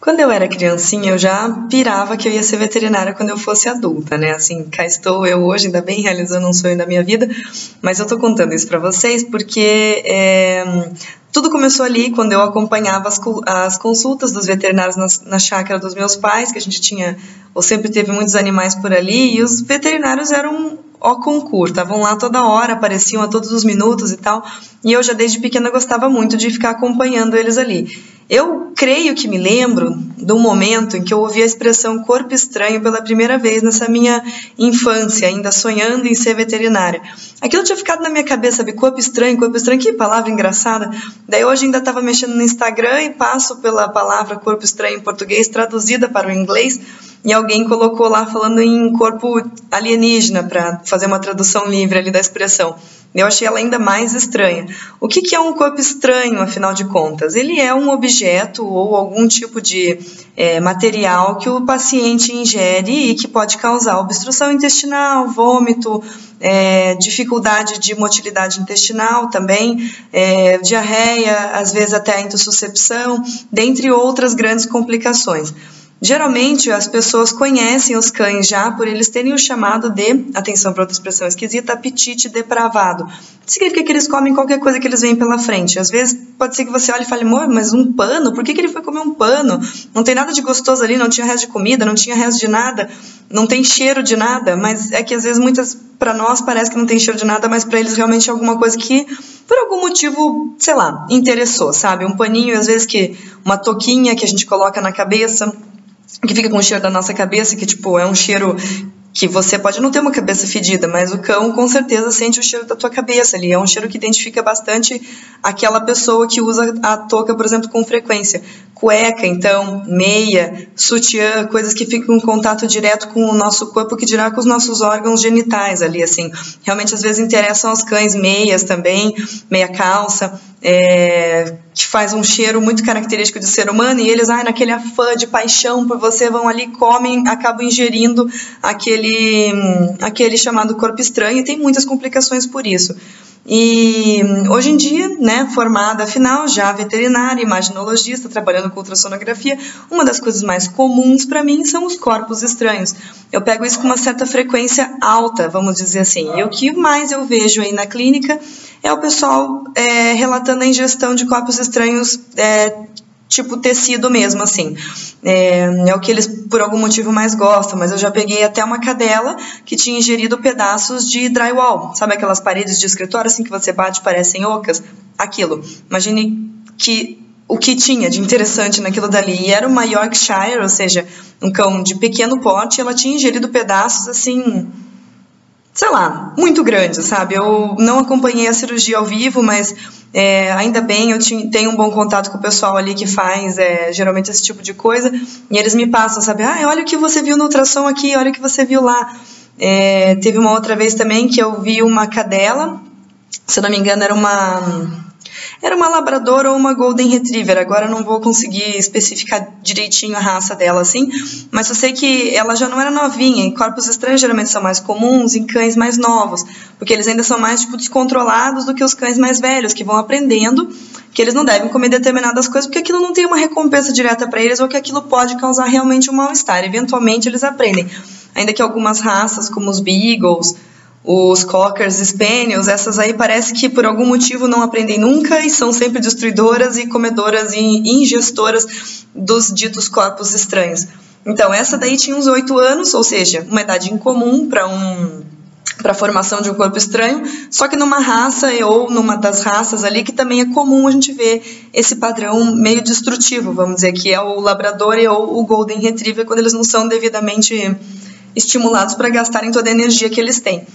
Quando eu era criancinha, eu já pirava que eu ia ser veterinária quando eu fosse adulta, né? Assim, cá estou eu hoje, ainda bem, realizando um sonho da minha vida, mas eu tô contando isso para vocês porque tudo começou ali quando eu acompanhava as consultas dos veterinários na chácara dos meus pais, que a gente tinha, ou sempre teve muitos animais por ali, e os veterinários eram ó concurso, estavam lá toda hora, apareciam a todos os minutos e tal, e eu já desde pequena gostava muito de ficar acompanhando eles ali. Eu creio que me lembro do momento em que eu ouvi a expressão corpo estranho pela primeira vez nessa minha infância, ainda sonhando em ser veterinária. Aquilo tinha ficado na minha cabeça, sabe? Corpo estranho, que palavra engraçada. Daí hoje ainda estava mexendo no Instagram e passo pela palavra corpo estranho em português traduzida para o inglês e alguém colocou lá falando em corpo alienígena para fazer uma tradução livre ali da expressão. Eu achei ela ainda mais estranha. O que é um corpo estranho, afinal de contas? Ele é um objeto ou algum tipo de material que o paciente ingere e que pode causar obstrução intestinal, vômito, dificuldade de motilidade intestinal também, diarreia, às vezes até a intussuscepção, dentre outras grandes complicações. Geralmente, as pessoas conhecem os cães já por eles terem o chamado de, atenção para outra expressão esquisita, apetite depravado. Significa que eles comem qualquer coisa que eles veem pela frente. Às vezes, pode ser que você olhe e fale, amor, mas um pano? Por que ele foi comer um pano? Não tem nada de gostoso ali, não tinha resto de comida, não tinha resto de nada, não tem cheiro de nada, mas é que às vezes para nós parece que não tem cheiro de nada, mas para eles realmente é alguma coisa que, por algum motivo, sei lá, interessou, sabe? Um paninho, às vezes uma touquinha que a gente coloca na cabeça, que fica com o cheiro da nossa cabeça, que tipo, é um cheiro que você pode não ter uma cabeça fedida, mas o cão com certeza sente o cheiro da tua cabeça ali, é um cheiro que identifica bastante aquela pessoa que usa a touca, por exemplo, com frequência. Cueca, então, meia, sutiã, coisas que ficam em contato direto com o nosso corpo, que dirá com os nossos órgãos genitais ali, assim. Realmente, às vezes, interessam aos cães meias também, meia calça, que faz um cheiro muito característico de ser humano, e eles, naquele afã de paixão por você, vão ali, comem, acabam ingerindo aquele chamado corpo estranho, e tem muitas complicações por isso. E hoje em dia, né, formada afinal, já veterinária, imaginologista, trabalhando com ultrassonografia, uma das coisas mais comuns para mim são os corpos estranhos. Eu pego isso com uma certa frequência alta, vamos dizer assim. E o que mais eu vejo aí na clínica é o pessoal relatando a ingestão de corpos estranhos tipo tecido mesmo, assim. É o que eles, por algum motivo, mais gostam, mas eu já peguei até uma cadela que tinha ingerido pedaços de drywall, sabe aquelas paredes de escritório, assim, que você bate e parecem ocas? Aquilo. Imagine o que tinha de interessante naquilo dali. E era uma Yorkshire, ou seja, um cão de pequeno porte, e ela tinha ingerido pedaços, assim, sei lá, muito grande, sabe? Eu não acompanhei a cirurgia ao vivo, mas ainda bem, eu tenho um bom contato com o pessoal ali que faz geralmente esse tipo de coisa, e eles me passam, sabe? Olha o que você viu no ultrassom aqui, olha o que você viu lá. Teve uma outra vez também que eu vi uma cadela, se eu não me engano era uma labrador ou uma golden retriever, agora eu não vou conseguir especificar direitinho a raça dela assim, mas eu sei que ela já não era novinha, e corpos estranhos geralmente são mais comuns em cães mais novos, porque eles ainda são mais descontrolados do que os cães mais velhos, que vão aprendendo que eles não devem comer determinadas coisas, porque aquilo não tem uma recompensa direta para eles, ou que aquilo pode causar realmente um mal-estar. Eventualmente eles aprendem, ainda que algumas raças, como os beagles, os cockers, spaniels, essas aí parece que por algum motivo não aprendem nunca e são sempre destruidoras e comedoras e ingestoras dos ditos corpos estranhos. Então, essa daí tinha uns 8 anos, ou seja, uma idade incomum para a formação de um corpo estranho, só que numa raça ou numa das raças ali que também é comum a gente ver esse padrão meio destrutivo, vamos dizer, que é o labrador ou o golden retriever, quando eles não são devidamente estimulados para gastarem toda a energia que eles têm.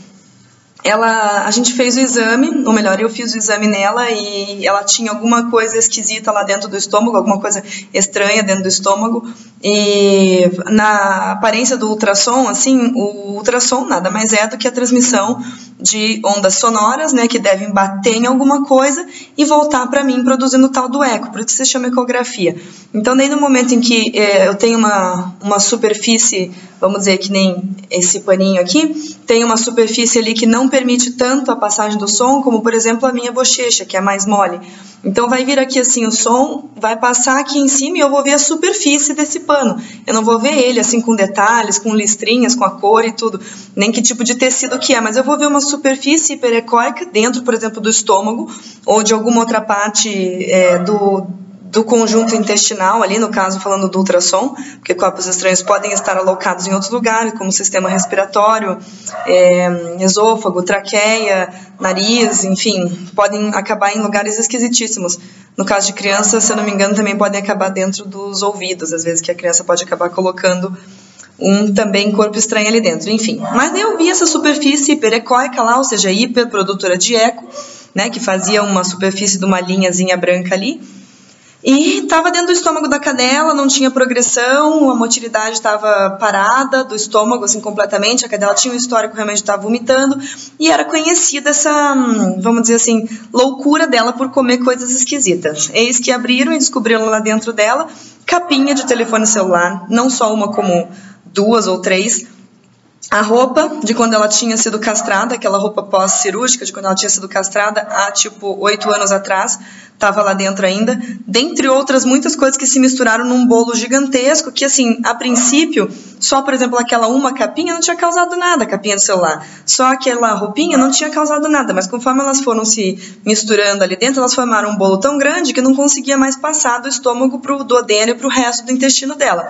A gente fez o exame, ou melhor, eu fiz o exame nela e ela tinha alguma coisa esquisita lá dentro do estômago, alguma coisa estranha dentro do estômago, e na aparência do ultrassom, assim, o ultrassom nada mais é do que a transmissão de ondas sonoras, né, que devem bater em alguma coisa e voltar para mim produzindo o tal do eco, por isso se chama ecografia. Então, daí no momento em que eu tenho uma superfície, vamos dizer que nem esse paninho aqui, tem uma superfície ali que não permite tanto a passagem do som, como por exemplo a minha bochecha, que é mais mole. Então vai vir aqui assim o som, vai passar aqui em cima e eu vou ver a superfície desse pano. Eu não vou ver ele assim com detalhes, com listrinhas, com a cor e tudo, nem que tipo de tecido que é, mas eu vou ver uma superfície hiperecóica dentro, por exemplo, do estômago ou de alguma outra parte do conjunto intestinal, ali no caso falando do ultrassom, porque corpos estranhos podem estar alocados em outros lugares, como sistema respiratório, esôfago, traqueia, nariz, enfim, podem acabar em lugares esquisitíssimos. No caso de criança, se eu não me engano, também podem acabar dentro dos ouvidos, às vezes que a criança pode acabar colocando um também corpo estranho ali dentro, enfim. Mas eu vi essa superfície hiperecóica lá, ou seja, hiperprodutora de eco, né, que fazia uma superfície de uma linhazinha branca ali, e estava dentro do estômago da cadela, não tinha progressão, a motilidade estava parada do estômago, assim, completamente, a cadela tinha um histórico realmente de estar vomitando, e era conhecida essa, vamos dizer assim, loucura dela por comer coisas esquisitas. Eis que abriram e descobriram lá dentro dela capinha de telefone celular, não só uma como 2 ou 3, a roupa de quando ela tinha sido castrada, aquela roupa pós-cirúrgica de quando ela tinha sido castrada há tipo 8 anos atrás, estava lá dentro ainda, dentre outras muitas coisas que se misturaram num bolo gigantesco, que assim, a princípio, só por exemplo aquela uma capinha não tinha causado nada, a capinha do celular, só aquela roupinha não tinha causado nada, mas conforme elas foram se misturando ali dentro, elas formaram um bolo tão grande que não conseguia mais passar do estômago para o duodeno e para o resto do intestino dela.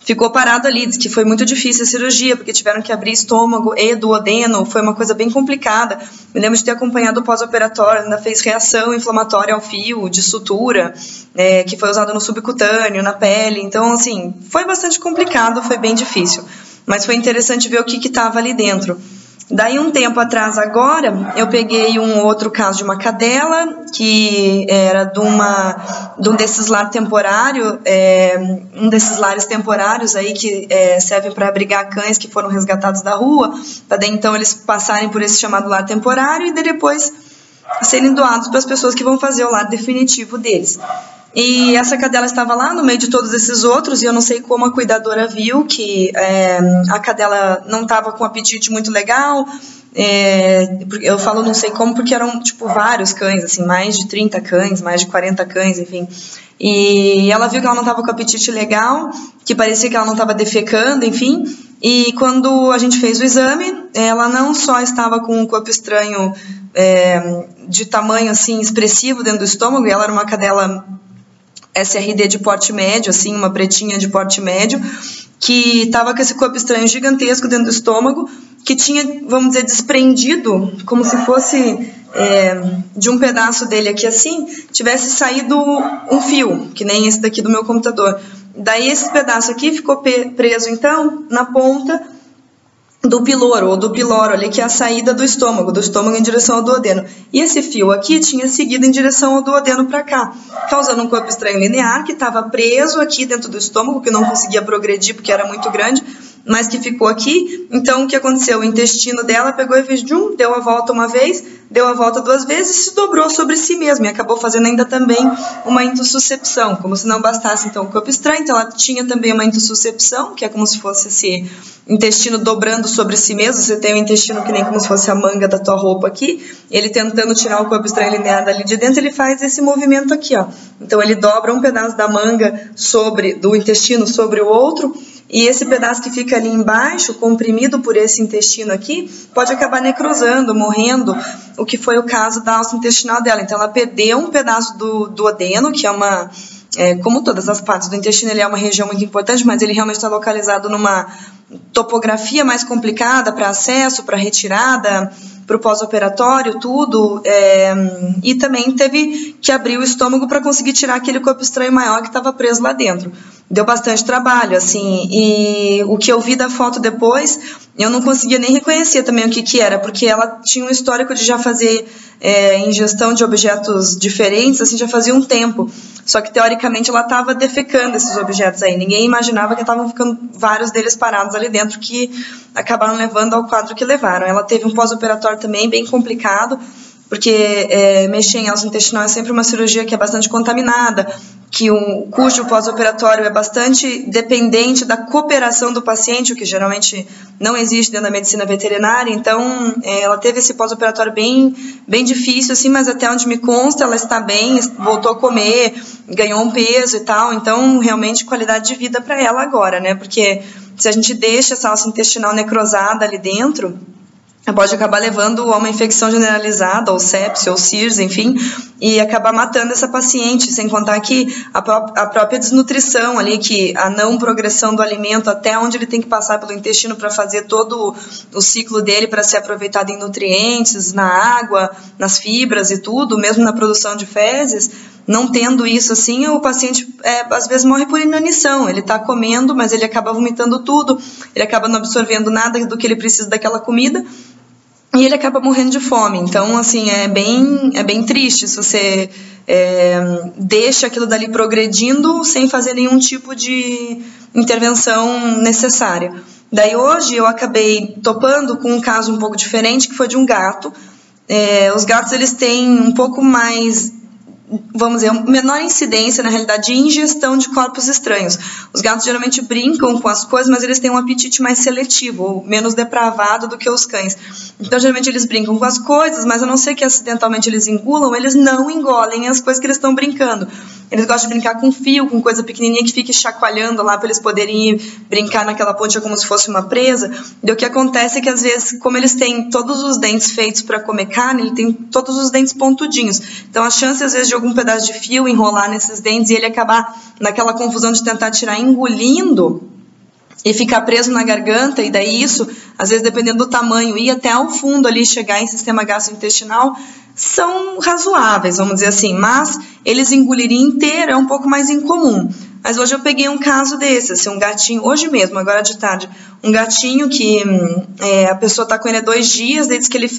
Ficou parado ali, diz que foi muito difícil a cirurgia, porque tiveram que abrir estômago e duodeno, foi uma coisa bem complicada. Me lembro de ter acompanhado o pós-operatório, ainda fez reação inflamatória ao fio de sutura, que foi usado no subcutâneo, na pele. Então, assim, foi bastante complicado, foi bem difícil. Mas foi interessante ver o que estava ali dentro. Daí, um tempo atrás, agora, eu peguei um outro caso de uma cadela, que era de um desses lares temporários, um desses lares temporários aí que servem para abrigar cães que foram resgatados da rua, para daí então eles passarem por esse chamado lar temporário e depois serem doados para as pessoas que vão fazer o lar definitivo deles. E essa cadela estava lá no meio de todos esses outros, e eu não sei como a cuidadora viu que a cadela não estava com um apetite muito legal. Eu falo não sei como porque eram tipo vários cães, assim, mais de 30 cães, mais de 40 cães, enfim. E ela viu que ela não estava com apetite legal, que parecia que ela não estava defecando, enfim. E quando a gente fez o exame, ela não só estava com um corpo estranho de tamanho assim expressivo dentro do estômago, e ela era uma cadela SRD de porte médio, assim, uma pretinha de porte médio, que estava com esse corpo estranho gigantesco dentro do estômago, que tinha, vamos dizer, desprendido, como se fosse de um pedaço dele aqui assim, tivesse saído um fio, que nem esse daqui do meu computador. Daí esse pedaço aqui ficou preso, então, na ponta do piloro, ou do piloro ali, que é a saída do estômago em direção ao duodeno. E esse fio aqui tinha seguido em direção ao duodeno para cá, causando um corpo estranho linear que estava preso aqui dentro do estômago, que não conseguia progredir porque era muito grande, mas que ficou aqui. Então, o que aconteceu? O intestino dela pegou e fez deu a volta uma vez, deu a volta 2 vezes e se dobrou sobre si mesmo, e acabou fazendo ainda também uma intussuscepção, como se não bastasse então o corpo estranho. Então ela tinha também uma intussuscepção, que é como se fosse esse intestino dobrando sobre si mesmo. Você tem o intestino que nem como se fosse a manga da tua roupa aqui, ele tentando tirar o corpo estranho linear dali de dentro, ele faz esse movimento aqui, ó. Então ele dobra um pedaço da manga do intestino sobre o outro, e esse pedaço que fica ali embaixo, comprimido por esse intestino aqui, pode acabar necrosando, morrendo, o que foi o caso da alça intestinal dela. Então ela perdeu um pedaço do duodeno, que é como todas as partes do intestino, ele é uma região muito importante, mas ele realmente está localizado numa topografia mais complicada para acesso, para retirada, para o pós-operatório, tudo, e também teve que abrir o estômago para conseguir tirar aquele corpo estranho maior que estava preso lá dentro. Deu bastante trabalho, assim, e o que eu vi da foto depois, eu não conseguia nem reconhecer também o que era, porque ela tinha um histórico de já fazer ingestão de objetos diferentes, assim, já fazia um tempo. Só que, teoricamente, ela estava defecando esses objetos aí. Ninguém imaginava que estavam ficando vários deles parados ali dentro, que acabaram levando ao quadro que levaram. Ela teve um pós-operatório também bem complicado, porque mexer em alça intestinal é sempre uma cirurgia que é bastante contaminada, cujo pós-operatório é bastante dependente da cooperação do paciente, o que geralmente não existe dentro da medicina veterinária. Então, ela teve esse pós-operatório bem difícil, assim, mas até onde me consta, ela está bem, voltou a comer, ganhou um peso e tal. Então, realmente, qualidade de vida para ela agora, né? Porque se a gente deixa essa alça intestinal necrosada ali dentro, pode acabar levando a uma infecção generalizada, ou sepse, ou SIRS, enfim, e acabar matando essa paciente, sem contar que a própria desnutrição ali, que a não progressão do alimento até onde ele tem que passar pelo intestino para fazer todo o ciclo dele para ser aproveitado em nutrientes, na água, nas fibras e tudo, mesmo na produção de fezes. Não tendo isso assim, o paciente às vezes morre por inanição. Ele está comendo, mas ele acaba vomitando tudo, ele acaba não absorvendo nada do que ele precisa daquela comida e ele acaba morrendo de fome. Então, assim, é bem triste se você deixa aquilo dali progredindo sem fazer nenhum tipo de intervenção necessária. Daí hoje eu acabei topando com um caso um pouco diferente, que foi de um gato. Os gatos, eles têm um pouco mais, vamos dizer, menor incidência, na realidade, de ingestão de corpos estranhos. Os gatos geralmente brincam com as coisas, mas eles têm um apetite mais seletivo, ou menos depravado do que os cães. Então, geralmente, eles brincam com as coisas, mas a não ser que acidentalmente eles engulam, eles não engolem as coisas que eles estão brincando. Eles gostam de brincar com fio, com coisa pequenininha que fique chacoalhando lá para eles poderem ir brincar naquela ponte como se fosse uma presa. E o que acontece é que, às vezes, como eles têm todos os dentes feitos para comer carne, ele tem todos os dentes pontudinhos. Então, a chance, às vezes, de algum pedaço de fio enrolar nesses dentes e ele acabar naquela confusão de tentar tirar engolindo e ficar preso na garganta, e daí isso, às vezes, dependendo do tamanho, ir até ao fundo ali, chegar em sistema gastrointestinal, são razoáveis, vamos dizer assim, mas eles engolirem inteiro é um pouco mais incomum. Mas hoje eu peguei um caso desse, assim, um gatinho, hoje mesmo, agora de tarde, um gatinho que a pessoa está com ele há 2 dias, desde que ele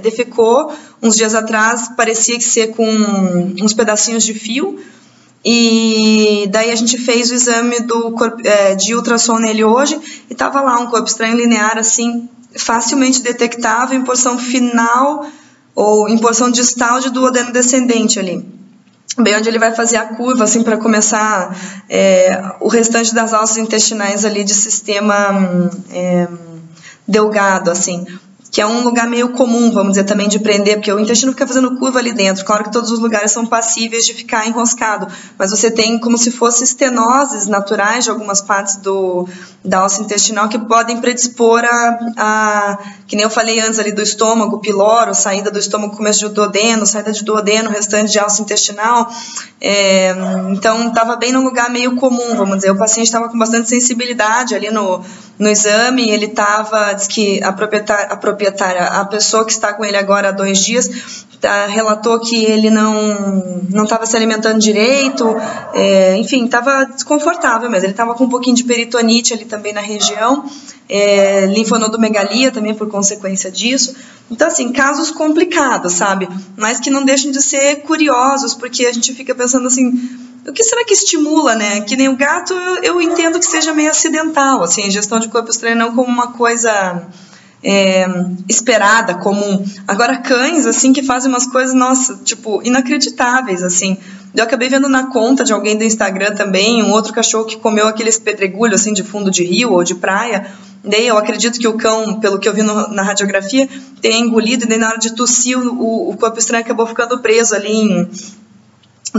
defecou uns dias atrás, parecia que ser com uns pedacinhos de fio, e daí a gente fez o exame de ultrassom nele hoje, e estava lá um corpo estranho linear, assim, facilmente detectável em porção final, ou em porção distal de duodeno descendente ali, bem onde ele vai fazer a curva, assim, para começar o restante das alças intestinais ali de sistema delgado, assim, que é um lugar meio comum, vamos dizer, também de prender, porque o intestino fica fazendo curva ali dentro. Claro que todos os lugares são passíveis de ficar enroscado, mas você tem como se fosse estenoses naturais de algumas partes da alça intestinal que podem predispor que nem eu falei antes ali do estômago, piloro, saída do estômago, começo de duodeno, saída de duodeno, restante de alça intestinal. Então, estava bem num lugar meio comum, vamos dizer. O paciente estava com bastante sensibilidade ali no exame, ele diz que a proprietária, a pessoa que está com ele agora há 2 dias, relatou que ele não estava se alimentando direito, enfim, estava desconfortável mesmo. Ele estava com um pouquinho de peritonite ali também na região, linfonodomegalia também por consequência disso. Então, assim, casos complicados, sabe? Mas que não deixam de ser curiosos, porque a gente fica pensando assim, o que será que estimula, né? Que nem o gato, eu entendo que seja meio acidental, assim, a ingestão de corpo estranho não como uma coisa esperada, comum. Agora, cães, assim, que fazem umas coisas, nossa, tipo, inacreditáveis, assim. Eu acabei vendo na conta de alguém do Instagram também, um outro cachorro que comeu aqueles pedregulhos, assim, de fundo de rio ou de praia. Daí eu acredito que o cão, pelo que eu vi na radiografia, tenha engolido, e daí na hora de tossir, o corpo estranho acabou ficando preso ali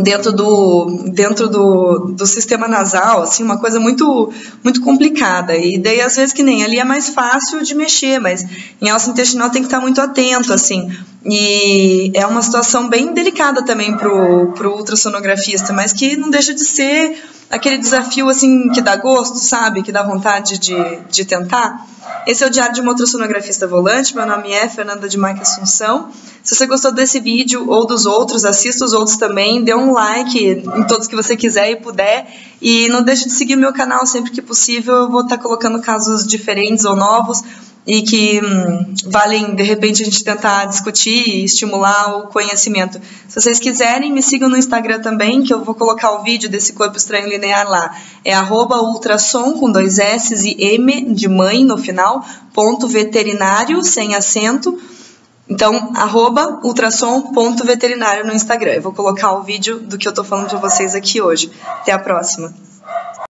dentro do sistema nasal, assim, uma coisa muito, muito complicada. E daí, às vezes, que nem ali é mais fácil de mexer, mas em alça intestinal tem que estar muito atento, assim. E é uma situação bem delicada também pro ultrassonografista, mas que não deixa de ser aquele desafio, assim, que dá gosto, sabe? Que dá vontade de tentar. Esse é o Diário de uma Ultrassonografista Volante. Meu nome é Fernanda de Maia Assunção. Se você gostou desse vídeo ou dos outros, assista os outros também. Dê um like em todos que você quiser e puder. E não deixe de seguir meu canal sempre que possível. Eu vou estar colocando casos diferentes ou novos e que valem, de repente, a gente tentar discutir e estimular o conhecimento. Se vocês quiserem, me sigam no Instagram também, que eu vou colocar o vídeo desse corpo estranho linear lá. É @ultrassom, com 2 S e M de mãe no final, @ veterinário, sem acento. Então, @ultrassom.veterinário no Instagram. Eu vou colocar o vídeo do que eu tô falando para vocês aqui hoje. Até a próxima!